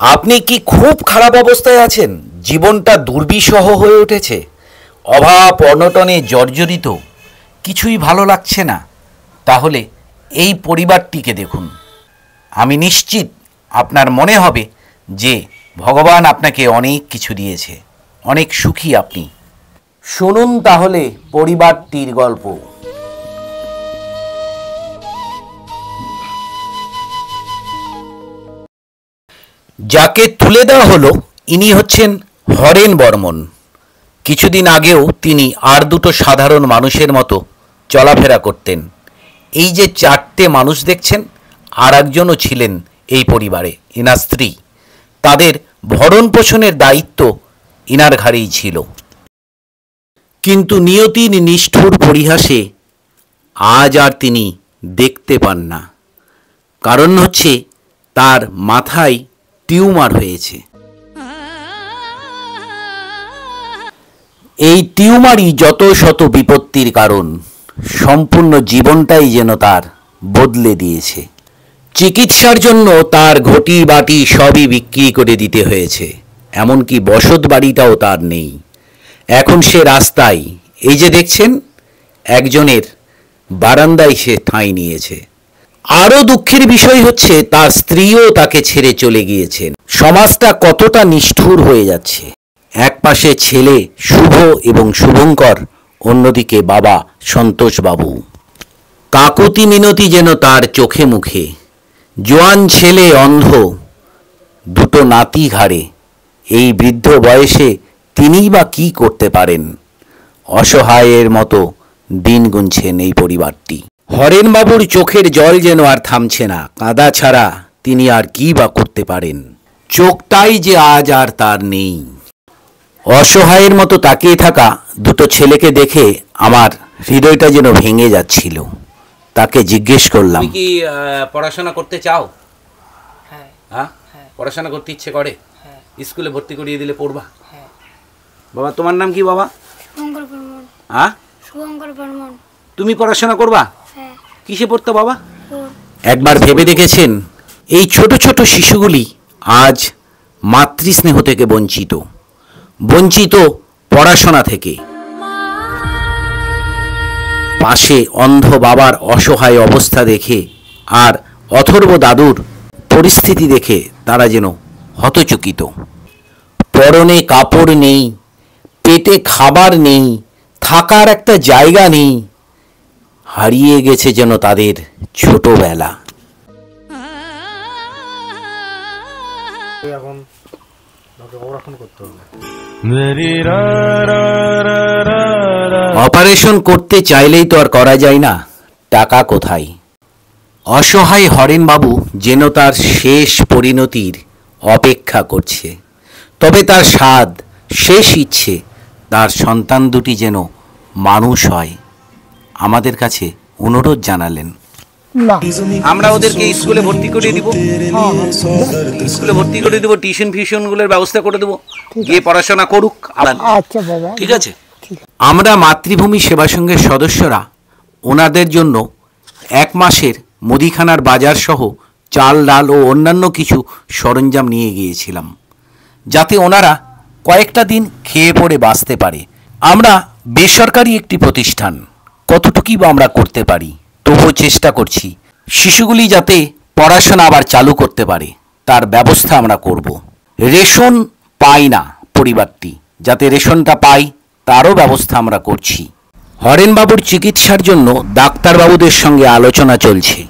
আপনি কি খুব খারাপ অবস্থায় আছেন? জীবনটা দুর্বিষহ হয়ে উঠেছে, অভাব অনটনে জর্জরিত, কিছুই ভালো লাগছে না? তাহলে এই পরিবারটিকে দেখুন। আমি নিশ্চিত আপনার মনে হবে যে ভগবান আপনাকে অনেক কিছু দিয়েছে, অনেক সুখী আপনি। শুনুন তাহলে পরিবারটির গল্প। যাকে তুলে দেওয়া হলো ইনি হচ্ছেন হরেন বর্মন। কিছুদিন আগেও তিনি আর দুটো সাধারণ মানুষের মতো চলাফেরা করতেন। এই যে চারটে মানুষ দেখছেন, আর একজনও ছিলেন এই পরিবারে, ইনার স্ত্রী। তাদের ভরণ পোষণের দায়িত্ব ইনার ঘাড়েই ছিল। কিন্তু নিয়তির নিষ্ঠুর পরিহাসে আজ আর তিনি দেখতে পান না। কারণ হচ্ছে তার মাথায় টিউমার হয়েছে। এই টিউমারই যত শত বিপত্তির কারণ। সম্পূর্ণ জীবনটাই যেন তার বদলে দিয়েছে। চিকিৎসার জন্য তার ঘটি বাটি সবই বিক্রি করে দিতে হয়েছে, এমনকি বসত বাড়িটাও তার নেই। এখন সে রাস্তায়, এই যে দেখছেন, একজনের বারান্দায় সে ঠাঁই নিয়েছে। আরও দুঃখের বিষয় হচ্ছে তার স্ত্রীও তাকে ছেড়ে চলে গিয়েছেন। সমাজটা কতটা নিষ্ঠুর হয়ে যাচ্ছে। এক পাশে ছেলে শুভ এবং শুভঙ্কর, অন্যদিকে বাবা সন্তোষবাবু। কাকুতি মিনতি যেন তার চোখে মুখে। জোয়ান ছেলে অন্ধ, দুটো নাতি ঘাড়ে। এই বৃদ্ধ বয়সে তিনিই বা কী করতে পারেন? অসহায়ের মতো দিন গুনছেন এই পরিবারটি। হরেনবাবুর চোখের জল যেন আর থামছে না। কাঁদা ছাড়া তিনি আর কী বা করতে পারেন? চোখটাই যে আজ আর তার নেই। অসহায়ের মতো তাকিয়ে থাকা দুটো ছেলেকে দেখে আমার হৃদয়টা যেন ভেঙে যাচ্ছিল। তাকে জিজ্ঞেস করলাম, তুমি কি পড়াশোনা করতে চাও? হ্যাঁ, পড়াশোনা করতে ইচ্ছে করে? স্কুলে ভর্তি করিয়ে দিলে পড়বা? বাবা, তোমার নাম কি বাবা? শুভঙ্কর বর্মন। হ্যাঁ, শুভঙ্কর বর্মন। তুমি পড়াশোনা করবা? কিসে পড়তো বাবা? একবার ভেবে দেখেছেন এই ছোট ছোট শিশুগুলি আজ মাতৃস্নেহ থেকে বঞ্চিত, বঞ্চিত পড়াশোনা থেকে। পাশে অন্ধ বাবার অসহায় অবস্থা দেখে আর অথর্ব দাদুর পরিস্থিতি দেখে তারা যেন হতচকিত। পরনে কাপড় নেই, পেটে খাবার নেই, থাকার একটা জায়গা নেই। হারিয়ে গেছে যেন তাদের ছোটবেলা। অপারেশন করতে চাইলেই তো আর করা যায় না, টাকা কোথায়? অসহায় হরেনবাবু যেন তার শেষ পরিণতির অপেক্ষা করছে। তবে তার স্বাদ, শেষ ইচ্ছে তার সন্তান দুটি যেন মানুষ হয়। আমাদের কাছে অনুরোধ জানালেন, আমরা ওদেরকে স্কুলে ভর্তি করে দিব, স্কুলে ভর্তি করে দেবো, টিউশন ফিউশনগুলোর ব্যবস্থা করে দেবো, গিয়ে পড়াশোনা করুক। আচ্ছা বাবা, ঠিক আছে। আমরা মাতৃভূমি সেবা সংঘের সদস্যরা ওনাদের জন্য 1 মাসের মুদিখানার বাজার সহ চাল, ডাল ও অন্যান্য কিছু সরঞ্জাম নিয়ে গিয়েছিলাম, যাতে ওনারা কয়েকটা দিন খেয়ে পড়ে বাঁচতে পারে। আমরা বেসরকারি একটি প্রতিষ্ঠান, কতটুকুই বা আমরা করতে পারি, তবুও চেষ্টা করছি শিশুগুলি যাতে পড়াশোনা আবার চালু করতে পারে তার ব্যবস্থা আমরা করব। রেশন পায় না পরিবারটি, যাতে রেশনটা পাই তারও ব্যবস্থা আমরা করছি। হরেনবাবুর চিকিৎসার জন্য ডাক্তারবাবুদের সঙ্গে আলোচনা চলছে।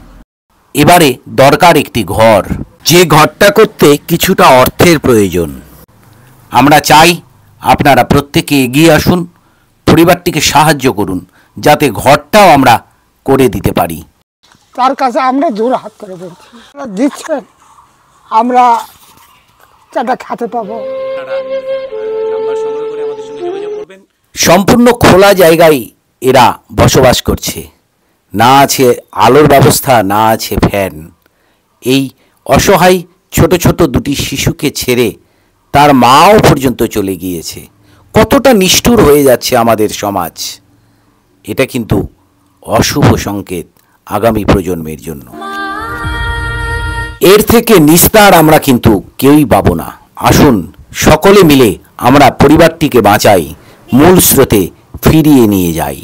এবারে দরকার একটি ঘর, যে ঘরটা করতে কিছুটা অর্থের প্রয়োজন। আমরা চাই আপনারা প্রত্যেকে এগিয়ে আসুন, পরিবারটিকে সাহায্য করুন, যাতে ঘরটাও আমরা করে দিতে পারি। তার কাছে আমরা জোর হাত করে বলছি, দিচ্ছেন, আমরা চাটা খেতে পাবো। সম্পূর্ণ খোলা জায়গায় এরা বসবাস করছে, না আছে আলোর ব্যবস্থা, না আছে ফ্যান। এই অসহায় ছোট ছোট দুটি শিশুকে ছেড়ে তার মাও পর্যন্ত চলে গিয়েছে। কতটা নিষ্ঠুর হয়ে যাচ্ছে আমাদের সমাজ। এটা কিন্তু অশুভ সংকেত আগামী প্রজন্মের জন্য। এর থেকে নিস্তার আমরা কিন্তু কেউই পাবো না। আসুন সকলে মিলে আমরা পরিবারটিকে বাঁচাই, মূল স্রোতে ফিরিয়ে নিয়ে যাই।